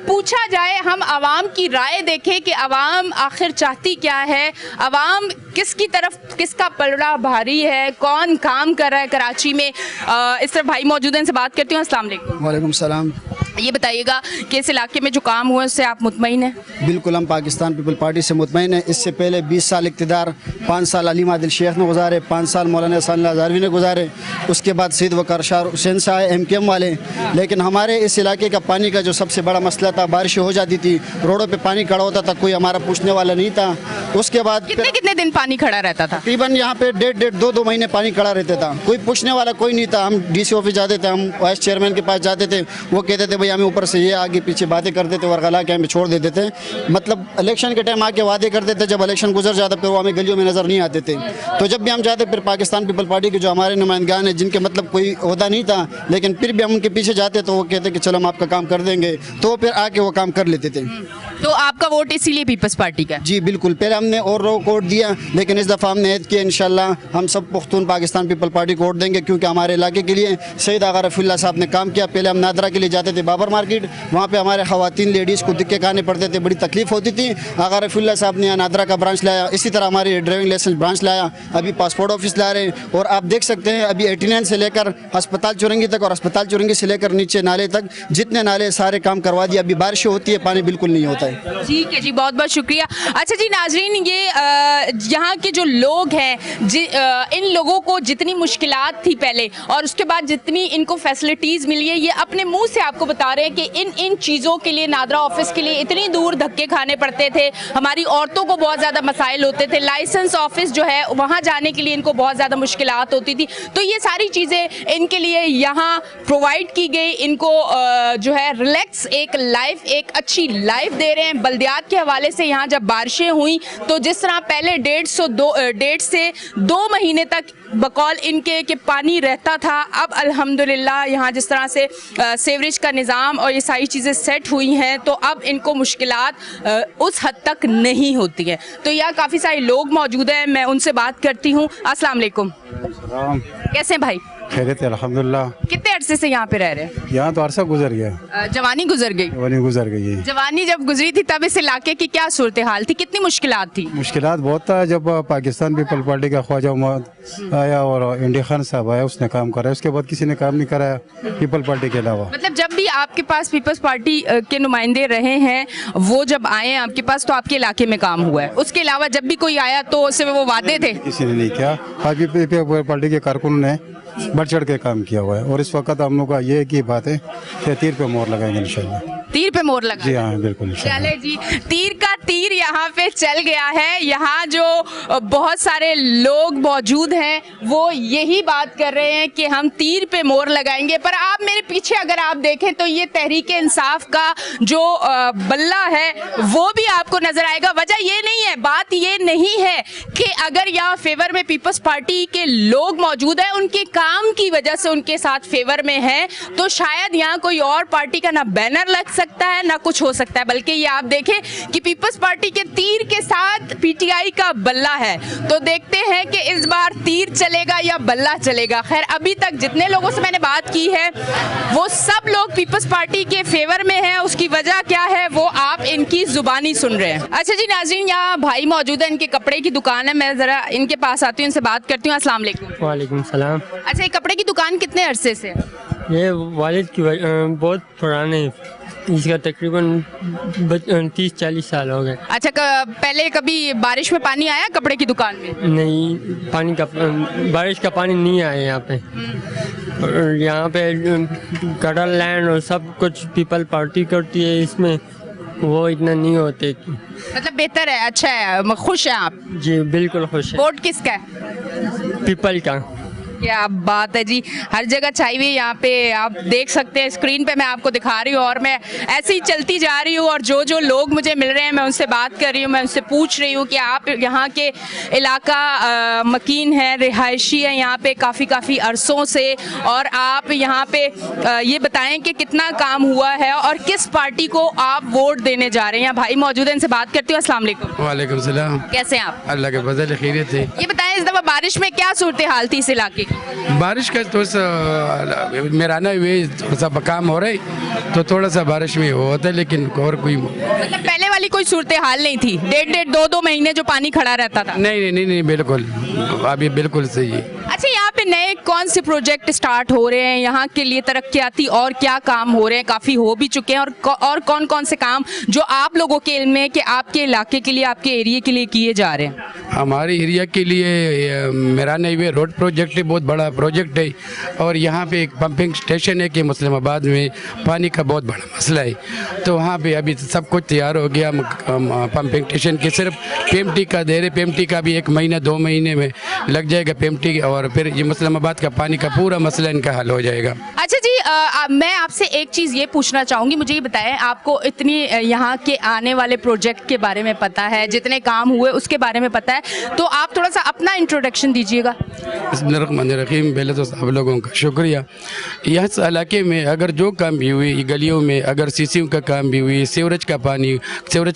पूछा जाए, हम आवाम की राय देखें कि आवाम आखिर चाहती क्या है, आवाम किसकी तरफ, किसका पलड़ा भारी है, कौन काम कर रहा है कराची में। इस तरफ भाई मौजूद हैं, इनसे बात करती हूँ। अस्सलाम वालेकुम। वालेकुम सलाम। ये बताइएगा कि इस इलाके में जो काम हुआ है उससे आप मुतमईन हैं? बिल्कुल, हम पाकिस्तान पीपल पार्टी से मुतमईन हैं। इससे पहले 20 साल इक़्तिदार, 5 साल अलीम आदिल शेख ने गुजारे, 5 साल मौलाना हसन हज़ारवी ने गुजारे, उसके बाद सईद वक़ार शाह हुसैन साहब आए MKM वाले। लेकिन हमारे इस इलाके का पानी का जो सबसे बड़ा मसला था, बारिश हो जाती थी, रोडों पर पानी खड़ा होता था, कोई हमारा पूछने वाला नहीं था। उसके बाद कितने दिन पानी खड़ा रहता था? तकरीबन यहाँ पे 1.5-2 महीने पानी खड़ा रहता था, कोई पूछने वाला कोई नहीं था। हम DC ऑफिस जाते थे, हम वाइस चेयरमैन के पास जाते थे, वो कहते थे भाई हमें ऊपर से ये आगे पीछे बातें करते थे, वर्गला के हमें छोड़ देते थे। मतलब इलेक्शन के टाइम आके वादे करते थे, जब इलेक्शन गुजर जाता फिर वो हमें गलियों में नज़र नहीं आते थे। तो जब भी हम जाते फिर पाकिस्तान पीपल पार्टी के जो हमारे नुमाइंदगान हैं, जिनके मतलब कोई ओहदा नहीं था, लेकिन फिर भी हम उनके पीछे जाते तो वो कहते कि चलो हम आपका काम कर देंगे, तो फिर आके वो काम कर लेते थे। तो आपका वोट इसीलिए पीपल्स पार्टी का? जी बिल्कुल, पहले हमने और लोगों को वोट दिया, लेकिन इस दफ़ा हमने ऐद किया इंशाल्लाह हम सब पुख्तून पाकिस्तान पीपल पार्टी को वोट देंगे, क्योंकि हमारे इलाके के लिए सईद आगा रफ़ीउल्लाह साहब ने काम किया। पहले हम नादरा के लिए जाते थे, बाबर मार्केट, वहाँ पे हमारे ख़वातीन लेडीज़ को दिक्कत खाने पड़ते थे, बड़ी तकलीफ होती थी। आगा रफ़ीउल्लाह साहब ने नादरा का ब्रांच लाया, इसी तरह हमारे ड्राइविंग लाइसेंस ब्रांच लाया, अभी पासपोर्ट ऑफिस ला रहे हैं। और आप देख सकते हैं अभी 89 से लेकर अस्पताल चुरंगी तक और अस्पताल चुरंगी से लेकर नीचे नाले तक जितने नाले सारे काम करवा दिए। अभी बारिश होती है, पानी बिल्कुल नहीं होता है। ठीक है जी, बहुत बहुत शुक्रिया। अच्छा जी नाजरीन, ये यहाँ के जो लोग हैं इन लोगों को जितनी मुश्किलात थी पहले और उसके बाद जितनी इनको फैसिलिटीज़ मिली है, ये अपने मुंह से आपको बता रहे हैं कि इन चीज़ों के लिए नादरा ऑफिस के लिए इतनी दूर धक्के खाने पड़ते थे। हमारी औरतों को बहुत ज़्यादा मसाइल होते थे, लाइसेंस ऑफिस जो है वहाँ जाने के लिए इनको बहुत ज़्यादा मुश्किलात होती थी। तो ये सारी चीज़ें इनके लिए यहाँ प्रोवाइड की गई। इनको जो है रिलैक्स एक लाइफ, एक अच्छी लाइफ दे रहे हैं। बल्दियात के हवाले से यहाँ जब बारिशें हुई तो जिस तरह पहले 1.5 से 2 महीने तक बकौल इनके कि पानी रहता था, अब अल्हम्दुलिल्लाह यहाँ जिस तरह से सीवरेज का निज़ाम और ये सारी चीज़ें सेट हुई हैं तो अब इनको मुश्किलात उस हद तक नहीं होती है। तो यहाँ काफ़ी सारे लोग मौजूद हैं, मैं उनसे बात करती हूँ। अस्सलाम वालेकुम, कैसे हैं भाई? खैरियत है अल्हम्दुलिल्लाह। कितने अरसे से यहाँ पे रह रहे हैं? यहाँ तो अरसा गुजर गया, जवानी गुजर गई। जवानी गुजर गई है। जवानी जब गुजरी थी तब इस इलाके की क्या सूरत हाल थी, कितनी मुश्किलात थी? मुश्किलात बहुत था। जब पाकिस्तान पीपल पार्टी का ख्वाजा उमर आया और इंडिया खान साहब आया, उसने काम कराया, उसके बाद किसी ने काम नहीं कराया पीपल पार्टी के अलावा। मतलब जब भी आपके पास पीपल्स पार्टी के नुमाइंदे रहे हैं, वो जब आए हैं आपके पास तो आपके इलाके में काम हुआ है, उसके अलावा जब भी कोई आया तो सिर्फ वो वादे थे? किसी ने नहीं किया। आज भी पीपल पार्टी के कारकुन ने बढ़ चढ़ के काम किया हुआ है और इस वक्त हम लोग का ये की बात है कि तीर पे मोहर लगाएंगे इंशाल्लाह। तीर पे मोहर लगा? जी हाँ बिल्कुल। चले जी, तीर का तीर यहाँ पे चल गया है। यहाँ जो बहुत सारे लोग मौजूद हैं वो यही बात कर रहे हैं कि हम तीर पे मोहर लगाएंगे। पर आप मेरे पीछे अगर आप देखें तो ये तहरीक इंसाफ का जो बल्ला है वो भी आपको नजर आएगा। वजह ये नहीं है, बात ये नहीं है कि अगर यहाँ फेवर में पीपल्स पार्टी के लोग मौजूद हैं, उनके काम की वजह से उनके साथ फेवर में है, तो शायद यहाँ कोई और पार्टी का ना बैनर लग सकता है ना कुछ हो सकता है, बल्कि ये आप देखें कि पीपल्स पार्टी के तीर के साथ पीटीआई का बल्ला है। तो देखते हैं कि इस बार तीर चलेगा या बल्ला चलेगा। खैर अभी तक जितने लोगों से मैंने बात की है वो सब लोग पीपल्स पार्टी के फेवर में हैं। उसकी वजह क्या है वो आप इनकी जुबानी सुन रहे हैं। अच्छा जी नाज़रीन, यहाँ भाई मौजूद है, इनके कपड़े की दुकान है, मैं जरा इनके पास आती हूँ, इनसे बात करती हूँ। अस्सलाम वालेकुम। वालेकुम सलाम। अच्छा, ये कपड़े की दुकान कितने अरसे से है? ये वालिद की बहुत पुराने, इसका तकरीबन 30-40 साल हो गए। अच्छा, पहले कभी बारिश में पानी आया कपड़े की दुकान में? नहीं, पानी का बारिश का पानी नहीं आया यहाँ पे। और यहाँ पे गटर लैंड और सब कुछ पीपल पार्टी करती है, इसमें वो इतना नहीं होते। मतलब बेहतर है, अच्छा है, खुश हैं आप? जी बिल्कुल खुश है। वोट किसका है? पीपल का। क्या बात है जी, हर जगह छाई हुई यहाँ पे आप देख सकते हैं। स्क्रीन पे मैं आपको दिखा रही हूँ और मैं ऐसे ही चलती जा रही हूँ और जो लोग मुझे मिल रहे हैं मैं उनसे बात कर रही हूँ, मैं उनसे पूछ रही हूँ कि आप यहाँ के इलाका मकीन है, रिहायशी है यहाँ पे काफ़ी अरसों से, और आप यहाँ पे ये बताएं कि कितना काम हुआ है और किस पार्टी को आप वोट देने जा रहे हैं। यहाँ भाई मौजूद है, इनसे बात करती हूँ। अस्सलाम वालेकुम। वालेकुम सलाम। कैसे हैं आप? अल्लाह के फजल खैरियत है। ये बताएं इस दफ़ा बारिश में क्या सूरत हाल थी इस इलाके की? बारिश का थोड़ा सा मेराना हुए, थोड़ा सा काम हो रहा है तो थोड़ा सा बारिश में होता है, लेकिन और कोई मतलब पहले वाली कोई सूरत हाल नहीं थी? 1.5-2 महीने जो पानी खड़ा रहता था? नहीं, बिल्कुल अभी बिल्कुल सही है। अच्छा, यहाँ पे नए कौन से प्रोजेक्ट स्टार्ट हो रहे हैं यहाँ के लिए, तरक्याती और क्या काम हो रहे हैं? काफ़ी हो भी चुके हैं, और कौन कौन से काम जो आप लोगों के इल्म में कि आपके इलाके के लिए, आपके एरिया के लिए किए जा रहे हैं? हमारे एरिया के लिए मेराना वे रोड प्रोजेक्ट है, बहुत बड़ा प्रोजेक्ट है। और यहाँ पे एक पंपिंग स्टेशन है कि मुस्लिमाबाद में पानी का बहुत बड़ा मसला है, तो वहाँ पे अभी सब कुछ तैयार हो गया। पंपिंग स्टेशन के सिर्फ पेमटी का दे रहे, पेमटी का भी 1 महीना 2 महीने में लग जाएगा पेमटी, और फिर ये मुस्लिमाबाद का पानी का पूरा मसला इनका हल हो जाएगा। अच्छा जी, मैं आपसे एक चीज़ ये पूछना चाहूँगी, मुझे ये बताएं, आपको इतनी यहाँ के आने वाले प्रोजेक्ट के बारे में पता है, जितने काम हुए उसके बारे में पता है, तो आप थोड़ा सा अपना इंट्रोडक्शन दीजिएगा। बिस्मिल्लाहिर्रहमानिर्रहीम। पहले तो सब लोगों का शुक्रिया। यह इलाके में अगर जो काम भी हुई, गलियों में अगर सीसीओ का काम भी हुई, सीवरेज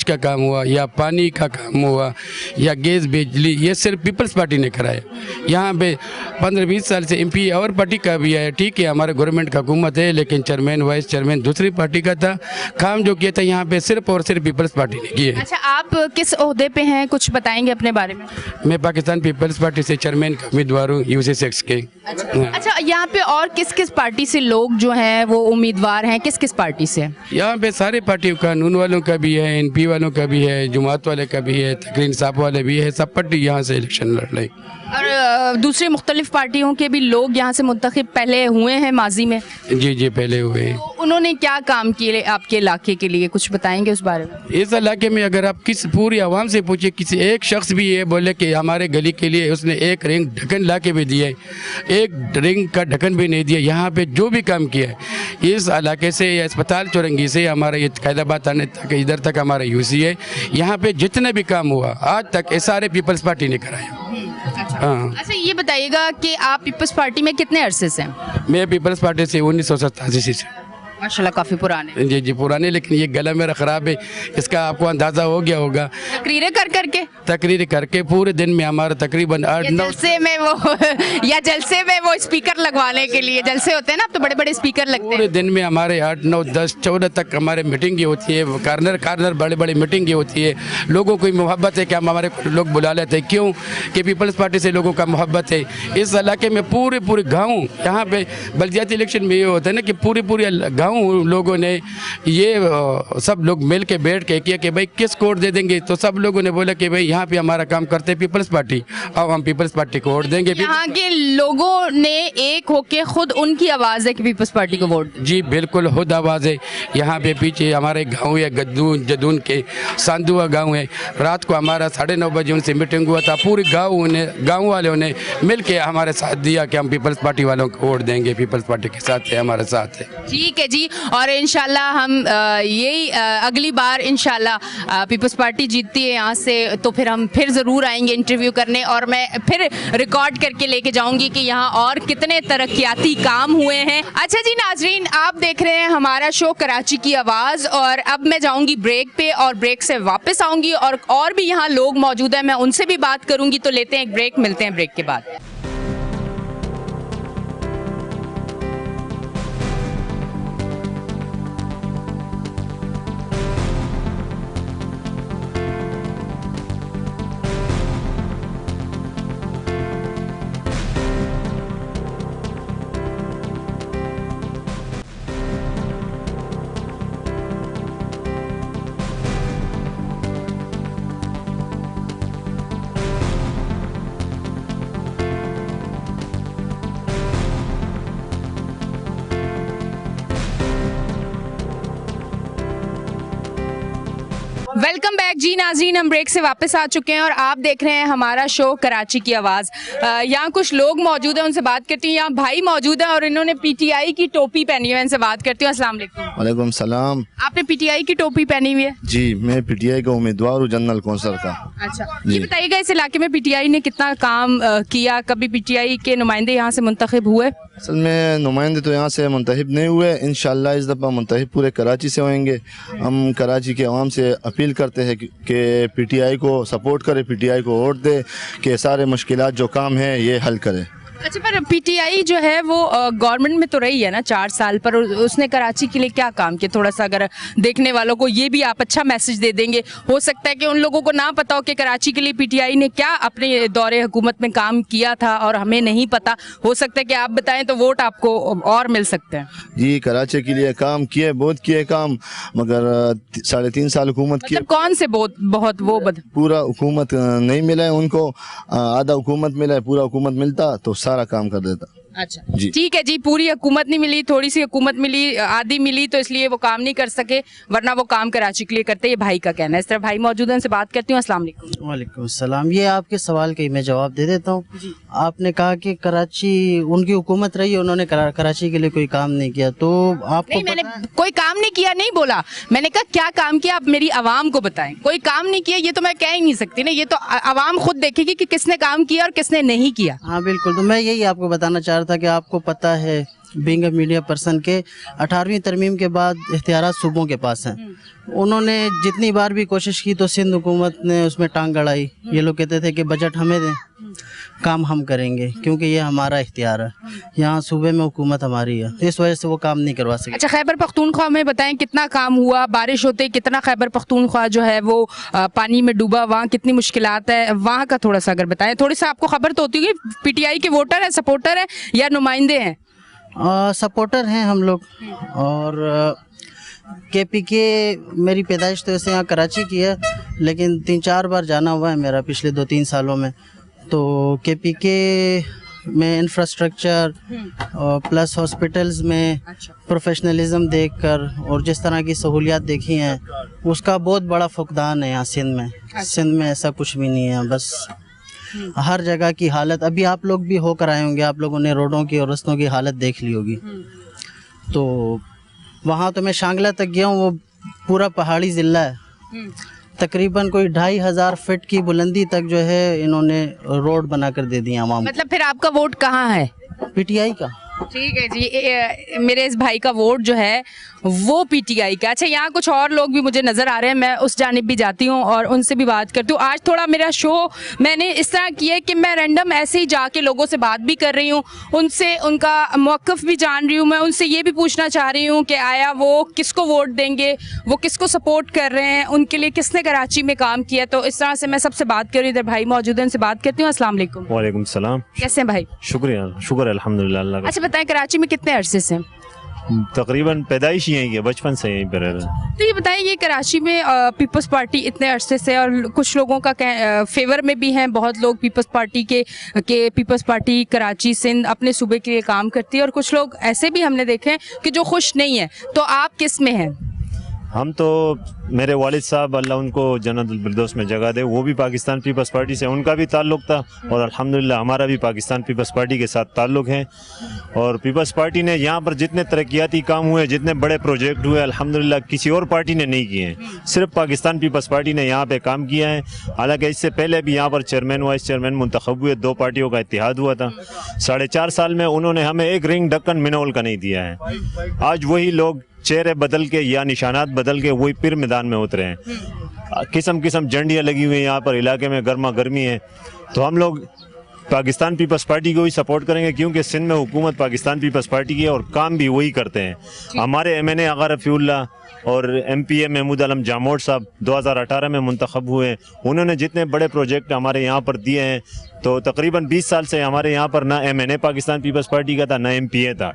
का काम हुआ, या पानी का काम हुआ, या गैस बिजली, ये सिर्फ पीपल्स पार्टी ने कराया। यहाँ पे 15-20 साल से MP और पार्टी का भी है, ठीक है, हमारे गवर्नमेंट का हुकूमत हुकूमत है, लेकिन चेयरमैन वाइस चेयरमैन दूसरी पार्टी का था। काम जो किया था यहाँ पे सिर्फ और सिर्फ पीपल्स पार्टी ने किया है। अच्छा, आप किस ओहदे पे हैं, कुछ बताएंगे अपने बारे में? मैं पाकिस्तान पीपल्स पार्टी से चेयरमैन का उम्मीदवार हूँ, UC6 के। अच्छा, यहाँ पे और किस किस पार्टी से लोग जो हैं वो उम्मीदवार हैं, किस किस पार्टी से? यहाँ पे सारे पार्टियों का, नून वालों का भी है, NP वालों का भी है, जुमात वाले का भी है, तकरीन साहब वाले भी है, सब पार्टी यहाँ से इलेक्शन लड़ रही। और दूसरी मुख्तलिफ पार्टियों के भी लोग यहाँ से मुंतखब पहले हुए हैं माजी में? जी पहले हुए हैं। तो उन्होंने क्या काम किए आपके इलाके के लिए, कुछ बताएंगे उस बारे में? इस इलाके में अगर आप किस पूरी आवाम से पूछे, किसी एक शख्स भी ये बोले कि हमारे गली के लिए उसने एक रिंग ढक्कन ला के भी दिया है, एक रिंग का ढक्कन भी नहीं दिया। यहाँ पे जो भी काम किया है इस इलाके से, या अस्पताल चौरंगी से हमारा ये कैदाबाद आने तक, इधर तक हमारा UC है, यहाँ पे जितने भी काम हुआ आज तक ये सारे पीपल्स पार्टी ने कराया। हाँ। अच्छा, ये बताइएगा कि आप पीपल्स पार्टी में कितने अरसे से हैं? मैं पीपल्स पार्टी से 1987 से। माशाल्लाह, काफ़ी पुराने। जी पुराने, लेकिन ये गला मेरा ख़राब है, इसका आपको अंदाज़ा हो गया होगा। तकरीरें कर करके तकरीर करके पूरे दिन में हमारा तकरीबन 8-9 जलसे में वो या जलसे में वो स्पीकर लगवाने के लिए, जलसे होते हैं ना, अब तो बड़े बड़े स्पीकर लगते पूरे हैं। दिन में हमारे 8, 9, 10, 14 तक हमारे मीटिंग होती है, कार्नर बड़े बड़े मीटिंग होती है। लोगों की मोहब्बत है कि हम हमारे लोग बुला लेते हैं, क्यों कि पीपल्स पार्टी से लोगों का मोहब्बत है। इस इलाके में पूरे गाँव, यहाँ पे बल्दियाती इलेक्शन में ये होता है ना कि पूरे गाँव लोगों ने ये सब लोग मिल के बैठ के किया कि भाई किस को वोट दे देंगे, तो सब लोगों ने बोला कि भाई यहाँ पे हमारा काम करते हैं पीपल्स पार्टी, अब हम पीपल्स पार्टी को वोट देंगे। यहाँ के लोगों ने एक होके खुद उनकी आवाज़ है कि पीपल्स पार्टी को वोट। जी बिल्कुल खुद आवाज़ है। यहाँ पे पीछे हमारे गांव है जदून के सांदुआ गांव है, रात को हमारा 9:30 बजे उनसे मीटिंग हुआ था। पूरे गांव वालों ने मिल के हमारे साथ दिया कि हम पीपल्स पार्टी वालों को वोट देंगे, पीपल्स पार्टी के साथ है, हमारे साथ है। ठीक है जी, और इंशाल्लाह हम यही अगली बार इंशाल्लाह पीपल्स पार्टी जीतती है यहाँ से तो फिर हम फिर ज़रूर आएंगे इंटरव्यू करने, और मैं फिर रिकॉर्ड करके लेके जाऊंगी कि यहाँ और कितने तरक्याती काम हुए हैं। अच्छा जी नाजरीन, आप देख रहे हैं हमारा शो कराची की आवाज़, और अब मैं जाऊंगी ब्रेक पे, और ब्रेक से वापस आऊंगी और भी यहाँ लोग मौजूद हैं, मैं उनसे भी बात करूंगी। तो लेते हैं एक ब्रेक, मिलते हैं ब्रेक के बाद। वेलकम बैक जी नाज़रीन, हम ब्रेक से वापस आ चुके हैं और आप देख रहे हैं हमारा शो कराची की आवाज़। यहाँ कुछ लोग मौजूद हैं, उनसे बात करती हूँ। यहाँ भाई मौजूद हैं और इन्होंने PTI की टोपी पहनी है, इनसे बात करती हूँ। अस्सलाम वालेकुम। वालेकुम सलाम। आपने PTI की टोपी पहनी हुई है? जी, मैं PTI का उम्मीदवार हूँ, जनरल कौंसल का। अच्छा, ये बताइएगा इस इलाके में PTI ने कितना काम किया? कभी PTI के नुमाइंदे यहाँ से मुंतखब हुए? असल में नुमाइंदे तो यहाँ से मुंतखब नहीं हुए, इंशाल्लाह इस दफ़ा मुंतखब पूरे कराची से होंगे। हम कराची के अवाम से अपील करते हैं कि PTI को सपोर्ट करे, PTI को वोट दे कि सारे मुश्किलात जो काम है ये हल करे। अच्छा, पर PTI जो है वो गवर्नमेंट में तो रही है ना 4 साल, पर उसने कराची के लिए क्या काम किया? थोड़ा सा अगर देखने वालों को ये भी आप अच्छा मैसेज दे देंगे। हो सकता है कि उन लोगों को ना पता हो कि कराची के लिए PTI ने क्या अपने दौरे हुकूमत में काम किया था और हमें नहीं पता। हो सकता है कि आप बताएं तो वोट आपको और मिल सकते हैं। जी, कराची के लिए काम किए, बहुत किए काम, मगर 3.5 साल हुकूमत किए। कौन से बहुत वो पूरा हुकूमत नहीं मिला है उनको, आधा हुकूमत मिला है, पूरा हुकूमत मिलता तो सारा काम कर देता। अच्छा ठीक है जी, पूरी हुकूमत नहीं मिली, थोड़ी सी हुकूमत मिली, आधी मिली, तो इसलिए वो काम नहीं कर सके, वरना वो काम कराची के लिए करते। ये भाई का कहना है। इस तरह भाई मौजूद हैं, उनसे बात करती हूँ। अस्सलाम वालेकुम। वालेकुम सलाम। ये आपके सवाल का ही मैं जवाब दे देता हूँ। आपने कहा कि कराची उनकी हुकूमत रही है, उन्होंने कराची के लिए कोई काम नहीं किया, तो आपको नहीं, मैंने कोई काम नहीं किया नहीं बोला, मैंने कहा क्या काम किया आप मेरी आवाम को बताएं। कोई काम नहीं किया ये तो मैं कह ही नहीं सकती ना, ये तो आवाम खुद देखेगी कि किसने काम किया और किसने नहीं किया। हाँ बिल्कुल, तो मैं यही आपको बताना चाह रहा था कि आपको पता है बीइंग अ मीडिया पर्सन के 18वीं तरमीम के बाद इख्तियारात सूबों के पास हैं। उन्होंने जितनी बार भी कोशिश की तो सिंध हुकूमत ने उसमें टांग अड़ाई। ये लोग कहते थे कि बजट हमें दें, काम हम करेंगे क्योंकि ये हमारा इख्तियार है, यहाँ सूबे में हुकूमत हमारी है, इस वजह से वो काम नहीं करवा सके। अच्छा, खैबर पख्तूनख्वा में बताएं कितना काम हुआ, बारिश होते कितना खैबर पख्तूनख्वा जो है वो पानी में डूबा, वहाँ कितनी मुश्किलात है, वहाँ का थोड़ा सा अगर बताएं। थोड़ी सा आपको खबर तो होती होगी, पीटीआई के वोटर हैं, सपोर्टर हैं या नुमाइंदे हैं? सपोर्टर हैं हम लोग। और KPK मेरी पैदाइश तो ऐसे यहाँ कराची की है, लेकिन 3-4 बार जाना हुआ है मेरा पिछले 2-3 सालों में। तो KPK में इंफ्रास्ट्रक्चर और प्लस हॉस्पिटल्स में प्रोफेशनलिज्म देखकर और जिस तरह की सहूलियात देखी हैं, उसका बहुत बड़ा फुकदान है यहाँ सिंध में। सिंध में ऐसा कुछ भी नहीं है, बस हर जगह की हालत, अभी आप लोग भी होकर आए होंगे, आप लोगों ने रोडों की और रस्तों की हालत देख ली होगी। तो वहाँ तो मैं शांगला तक गया हूँ, वो पूरा पहाड़ी ज़िला है, तकरीबन कोई 2500 फीट की बुलंदी तक जो है इन्होंने रोड बनाकर दे दिया आवाम को। मतलब फिर आपका वोट कहाँ है? PTI का। ठीक है जी, मेरे इस भाई का वोट जो है वो PTI का। अच्छा, यहाँ कुछ और लोग भी मुझे नज़र आ रहे हैं, मैं उस जानिब भी जाती हूँ और उनसे भी बात करती हूँ। आज थोड़ा मेरा शो मैंने इस तरह किया है कि मैं रैंडम ऐसे ही जाके लोगों से बात भी कर रही हूँ, उनसे उनका मौक़िफ़ भी जान रही हूँ। मैं उनसे ये भी पूछना चाह रही हूँ कि आया वो किसको वोट देंगे, वो किसको सपोर्ट कर रहे हैं, उनके लिए किसने कराची में काम किया। तो इस तरह से मैं सबसे बात कर रही हूँ। इधर भाई मौजूद हैं, उनसे बात करती हूँ। अस्सलाम वालेकुम। वालेकुम सलाम। कैसे हैं भाई? शुक्रिया, शुक्र अल्हम्दुलिल्लाह अल्लाह का। अच्छा बताएं, कराची में कितने अरसे से? तकरीबन पैदाइश ही यहीं है, बचपन से यहीं पर रह रहे हैं। तो ये बताएं, ये कराची में पीपल्स पार्टी इतने अरसे से, और कुछ लोगों का फेवर में भी हैं, बहुत लोग पीपल्स पार्टी के पीपल्स पार्टी कराची सिंध अपने सूबे के लिए काम करती है, और कुछ लोग ऐसे भी हमने देखे हैं कि जो खुश नहीं है। तो आप किस में हैं? हम तो, मेरे वालिद साहब अल्लाह उनको जन्नतुल फिरदौस में जगह दे, वो भी पाकिस्तान पीपल्स पार्टी से उनका भी ताल्लुक़ था, और अल्हम्दुलिल्लाह हमारा भी पाकिस्तान पीपल्स पार्टी के साथ ताल्लुक़ है। और पीपल्स पार्टी ने यहाँ पर जितने तरक्याती काम हुए, जितने बड़े प्रोजेक्ट हुए, अल्हम्दुलिल्लाह किसी और पार्टी ने नहीं किए हैं, सिर्फ पाकिस्तान पीपल्स पार्टी ने यहाँ पर काम किया है। हालाँकि इससे पहले भी यहाँ पर चेयरमैन वाइस चेयरमैन मुंतखब हुए, 2 पार्टियों का इत्तेहाद हुआ था। 4.5 साल में उन्होंने हमें एक रिंग ढक्कन मिनोल का नहीं दिया है। आज वही लोग चेहरे बदल के या निशानात बदल के वही फिर मैदान में उतरे हैं। किस्म किस्म झंडियाँ लगी हुई हैं यहाँ पर, इलाके में गर्मा गर्मी है। तो हम लोग पाकिस्तान पीपल्स पार्टी को ही सपोर्ट करेंगे, क्योंकि सिंध में हुकूमत पाकिस्तान पीपल्स पार्टी की है और काम भी वही करते हैं। हमारे MNA आगा रफ़ीउल्लाह और MPA महमूद आलम जामोद साहब 2018 में मुंतखब हुए, उन्होंने जितने बड़े प्रोजेक्ट हमारे यहाँ पर दिए हैं, तो तकरीबन 20 साल से हमारे यहाँ पर ना MNA पाकिस्तान पीपल्स पार्टी का था, ना MPA था,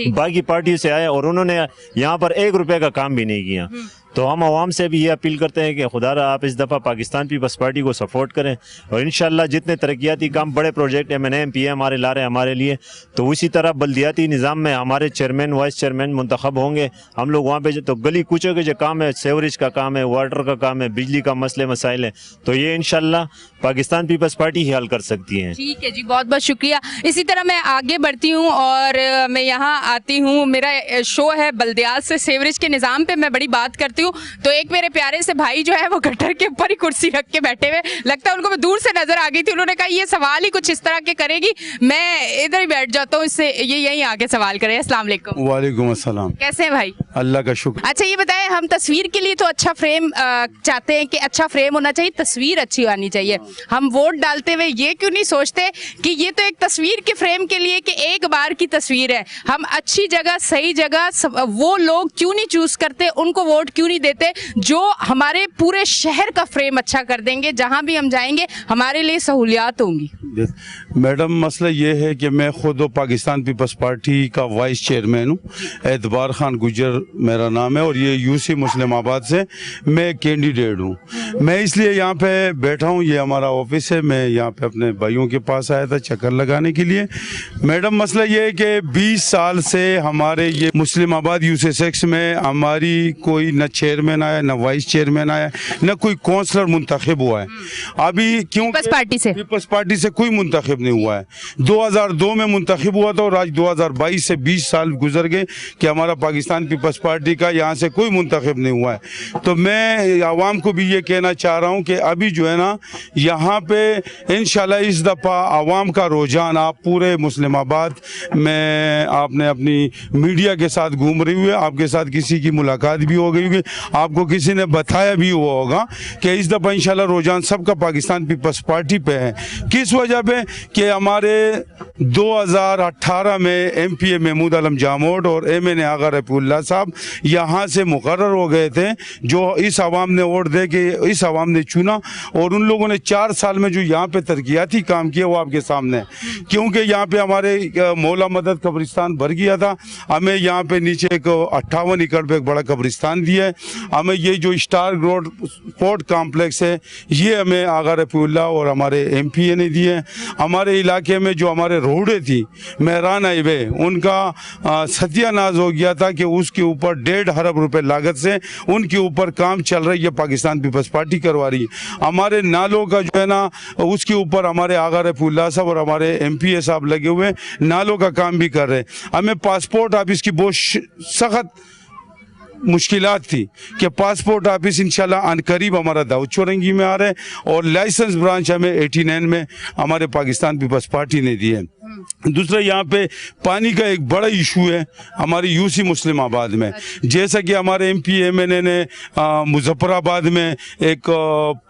बाकी पार्टी से आए, और उन्होंने यहाँ पर 1 रुपये का काम भी नहीं किया। तो हम आवाम से भी ये अपील करते हैं कि खुदारा आप इस दफ़ा पाकिस्तान पीपल्स पार्टी को सपोर्ट करें, और इंशाल्लाह जितने तरक्याती काम, बड़े प्रोजेक्ट MNA MPA हमारे ला रहे हैं हमारे लिए, तो उसी तरह बल्दियाती निज़ाम में हमारे चेयरमैन वाइस चेयरमैन मुंतखब होंगे। हम लोग वहाँ पे तो गली कूचों के जो काम है, सेवरेज का काम है, वाटर का काम है, बिजली का मसले मसाइल है, तो ये इंशाल्लाह पाकिस्तान पीपल्स पार्टी ही हल कर सकती है। ठीक है जी, बहुत बहुत शुक्रिया। इसी तरह मैं आगे बढ़ती हूँ और मैं यहाँ आती हूँ, मेरा शो है बल्दियात से सेवरेज के निज़ाम पे मैं बड़ी बात करती हूँ। तो एक मेरे प्यारे से भाई जो है वो गटर के ऊपर ही कुर्सी रख के बैठे हुए, लगता है उनको मैं दूर से नजर आ गई थी। उन्होंने कहा ये सवाल ही कुछ इस तरह के करेगी, मैं इधर ही बैठ जाता हूँ, इससे ये यहीं आगे सवाल करें। अस्सलाम वालेकुम। वालेकुम अस्सलाम। कैसे हैं भाई? अल्लाह का शुक्र। अच्छा ये बताएं, हम तस्वीर के लिए तो अच्छा फ्रेम चाहते हैं कि अच्छा फ्रेम होना चाहिए, तस्वीर अच्छी आनी चाहिए। हम वोट डालते हुए ये क्यों नहीं सोचते कि ये तो एक तस्वीर के फ्रेम के लिए कि एक बार की तस्वीर है, हम अच्छी जगह सही जगह वो लोग क्यों नहीं चूज करते, उनको वोट क्यों नहीं देते जो हमारे पूरे शहर का फ्रेम अच्छा कर देंगे, जहां भी हम जाएंगे हमारे लिए सहूलियात होंगी। मैडम मसला ये है कि मैं खुद पाकिस्तान पीपल्स पार्टी का वाइस चेयरमैन हूँ, एतबार खान गुजर मेरा नाम है, और ये UC मुस्लिमाबाद से मैं कैंडिडेट हूँ। मैं इसलिए यहाँ पे बैठा हूँ, ये हमारा ऑफिस है, मैं यहाँ पे अपने भाइयों के पास आया था चक्कर लगाने के लिए। मैडम मसला ये है कि 20 साल से हमारे ये मुस्लिमाबाद UC6 में हमारी कोई न चेयरमैन आया, न वाइस चेयरमैन आया, न कोई काउंसलर मुंतखब हुआ है अभी। क्यों? पीपल्स पार्टी से? पीपल्स पार्टी से कोई मुंतखब नहीं हुआ है। 2002 में मुंतखब हुआ था और आज 2022 से 20 साल गुजर गए कि हमारा पाकिस्तान पीपल्स पार्टी का यहाँ से कोई मुंतखब नहीं हुआ है। तो मैं आवाम को भी ये कहना चाह रहा हूँ कि अभी जो है ना, यहाँ पे इंशाल्लाह इस दफ़ा आवाम का रुझान, आप पूरे मुस्लिमाबाद में आपने अपनी मीडिया के साथ घूम रही हुई, आपके साथ किसी की मुलाकात भी हो गई होगी, आपको किसी ने बताया भी हुआ होगा कि इस दफ़ा इंशाल्लाह रुझान सबका पाकिस्तान पीपल्स पार्टी पे है। किस वजह पे? कि हमारे 2018 में MPA महमूद आलम जामोद और MNA आगा रफीउल्लाह साहब यहाँ से मुकर्रर हो गए थे, जो इस आवाम ने वोट दे के इस आवाम ने चुना, और उन लोगों ने 4 साल में जो यहाँ पे तरक्याती काम किया वो आपके सामने है। क्योंकि यहाँ पे हमारे मौला मदद कब्रिस्तान भर गया था, हमें यहाँ पे नीचे एक 58 एकड़ पे एक बड़ा कब्रिस्तान दिया है। हमें ये जो स्टार रोड स्पोर्ट कॉम्प्लेक्स है ये हमें आगा रफीउल्लाह और हमारे MPA ने दिए। हमारे इलाके में जो हमारे रोडें थी मेहरान हाईवे, उनका सत्यानाश हो गया था कि उसके ऊपर 1.5 अरब रुपए लागत से उनके ऊपर काम चल रही है, पाकिस्तान पीपल्स पार्टी करवा रही है। हमारे नालों का जो है ना, उसके ऊपर हमारे आगा रफीउल्लाह साहब और हमारे MPA साहब लगे हुए नालों का काम भी कर रहे हैं। हमें पासपोर्ट ऑफिस की बहुत सख्त मुश्किलात थी कि पासपोर्ट ऑफिस इंशाल्लाह अनकरीब हमारा दाऊद चौरंगी में आ रहा है, और लाइसेंस ब्रांच हमें 89 में हमारे पाकिस्तान पीपल्स पार्टी ने दी है। दूसरा, यहाँ पे पानी का एक बड़ा इशू है हमारी UC मुस्लिमाबाद में। जैसा कि हमारे MPA MNA ने मुजफ्फराबाद में एक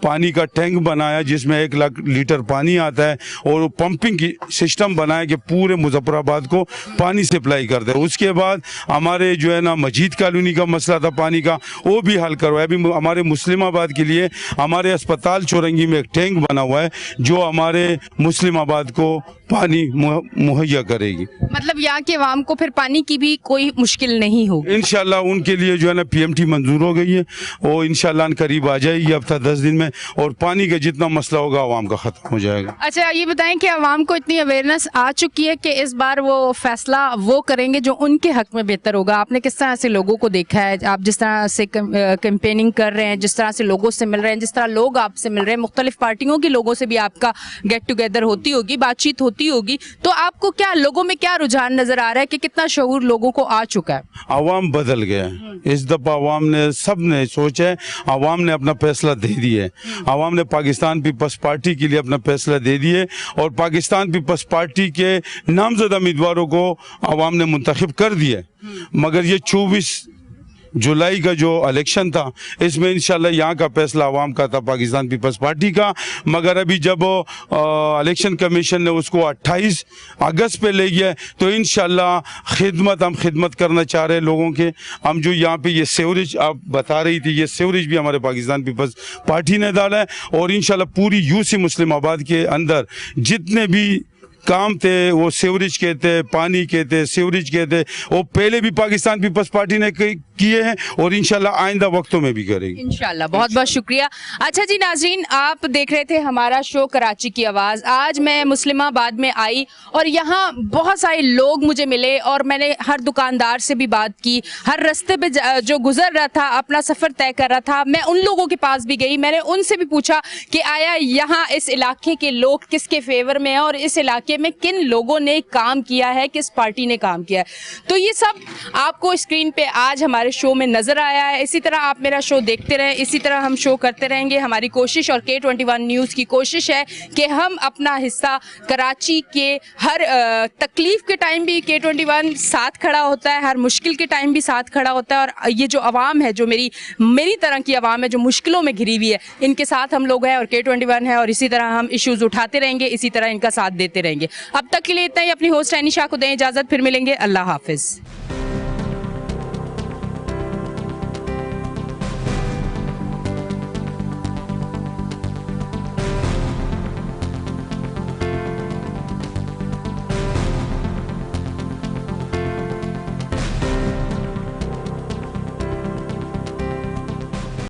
पानी का टैंक बनाया जिसमें 1 लाख लीटर पानी आता है, और पंपिंग की सिस्टम बनाया कि पूरे मुजफ्फराबाद को पानी सप्लाई कर दे। उसके बाद हमारे जो है ना मजीद कॉलोनी का मसला था पानी का, वो भी हल करवाया। अभी हमारे मुस्लिमाबाद के लिए हमारे अस्पताल चौरंगी में एक टैंक बना हुआ है जो हमारे मुस्लिमाबाद को पानी मुहैया करेगी। मतलब यहाँ के अवाम को फिर पानी की भी कोई मुश्किल नहीं होगी इंशाल्लाह। उनके लिए जो है ना PMT मंजूर हो गई है, वो इंशाल्लाह करीब आ जाएगी हफ्ता 10 दिन में, और पानी का जितना मसला होगा अवाम का ख़त्म हो जाएगा। अच्छा, ये बताएं कि अवाम को इतनी अवेयरनेस आ चुकी है कि इस बार वो फैसला वो करेंगे जो उनके हक में बेहतर होगा? आपने किस तरह से लोगों को देखा है? आप जिस तरह से कैंपेनिंग कर रहे हैं, जिस तरह से लोगों से मिल रहे हैं, जिस तरह लोग आपसे मिल रहे हैं, मुख्तलिफ पार्टियों के लोगों से भी आपका गेट टुगेदर होती होगी, बातचीत होती होगी, तो आपको क्या लोगों में क्या रुझान नजर आ रहा है कि कितना शऊर लोगों को आ चुका है? आवाम बदल गया है इस दफा। आवाम ने, सब ने सोचा है, आवाम ने अपना फैसला दे दिया है। आवाम ने पाकिस्तान पीपल्स पार्टी के लिए अपना फैसला दे दिए, और पाकिस्तान पीपल्स पार्टी के नामजद उम्मीदवारों को आवाम ने मुंतखब कर दिया। मगर ये 24 जुलाई का जो इलेक्शन था, इसमें इंशाल्लाह यहाँ का फैसला आवाम का था, पाकिस्तान पीपल्स पार्टी का। मगर अभी जब इलेक्शन कमीशन ने उसको 28 अगस्त पे ले गया, तो इंशाल्लाह हम खिदमत करना चाह रहे हैं लोगों के। हम जो यहाँ पे ये सेवरेज आप बता रही थी, ये सेवरेज भी हमारे पाकिस्तान पीपल्स पार्टी ने डाला है, और इंशाल्लाह पूरी UC मुस्लिमाबाद के अंदर जितने भी काम थे, वो सेवरेज के थे, पानी के थे, सेवरेज के थे, वो पहले भी पाकिस्तान पीपल्स पार्टी ने किए हैं, और इंशाल्लाह आइंदा वक्तों में भी करेगी इंशाल्लाह। बहुत बहुत शुक्रिया। अच्छा जी नाज़रीन, आप देख रहे थे हमारा शो कराची की आवाज़। आज मैं मुस्लिमाबाद में आई और यहाँ बहुत सारे लोग मुझे मिले, और मैंने हर दुकानदार से भी बात की, हर रास्ते पे जो गुजर रहा था, अपना सफ़र तय कर रहा था, मैं उन लोगों के पास भी गई। मैंने उनसे भी पूछा कि आया यहाँ इस इलाके के लोग किसके फेवर में हैं, और इस इलाके में किन लोगों ने काम किया है, किस पार्टी ने काम किया है। तो ये सब आपको स्क्रीन पे आज हमारे शो में नजर आया है। इसी तरह आप मेरा शो देखते रहें, इसी तरह हम शो करते रहेंगे। हमारी कोशिश और K21 न्यूज़ की कोशिश है कि हम अपना हिस्सा कराची के हर तकलीफ के टाइम भी K21 साथ खड़ा होता है, हर मुश्किल के टाइम भी साथ खड़ा होता है। और ये जो आवाम है, जो मेरी तरह की आवाम है, जो मुश्किलों में घिरी हुई है, इनके साथ हम लोग हैं और K21 है, और इसी तरह हम इश्यूज़ उठाते रहेंगे, इसी तरह इनका साथ देते रहेंगे। अब तक के लिए इतना ही। अपनी होस्ट एनिशा को दें इजाज़त, फिर मिलेंगे। अल्लाह हाफिज़।